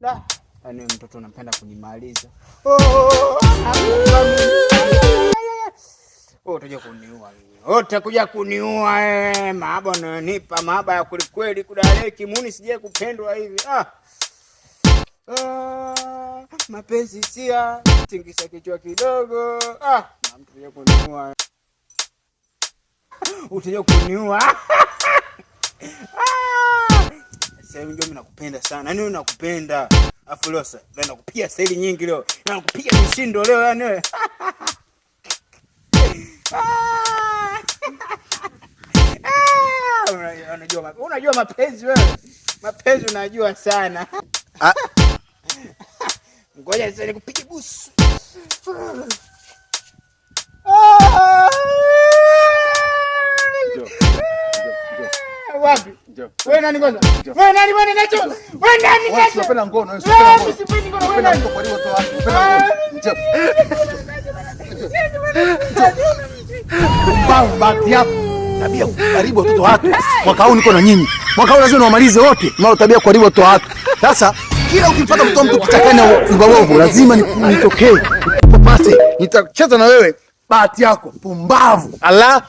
Da, yaani mtoto unapenda kunimaliza. Utakuja kuniua mimi. Utakuja kuniua wewe. Mahaba unanipa mahaba ya kweli kweli kudaleki muni sije kupendwa hivi. Mapenzi sia tingisha kichwa kidogo. Utakuja kuniua. Utakuja kuniua. Sasa mimi ndio nakupenda sana. Yaani nakupenda. Afu leo sasa ndio nakupiga staili nyingi leo. Nakupiga mishindo leo yani wewe. Unajua mapenzi wewe. Mapenzi unajua sana. Ngoja sasa nikupige busu. Wapi? Wewe nani kwanza? Wewe nani bwana nacho? Wewe nani nacho? Unapenda ngono, wewe sipendi ngono. Wewe nani? Kwa nini watu wako? Unapenda bahati yako. Tabia karibu watoto watu. Mwaka huu niko na nyinyi. Mwaka huu lazima niwamalize wote. Mao tabia karibu watoto watu. Sasa kila ukipata mtoto mtu kitakana ubabovu lazima nitokee. Popase, nitacheza na wewe. Bahati yako. Pumbavu. Allah.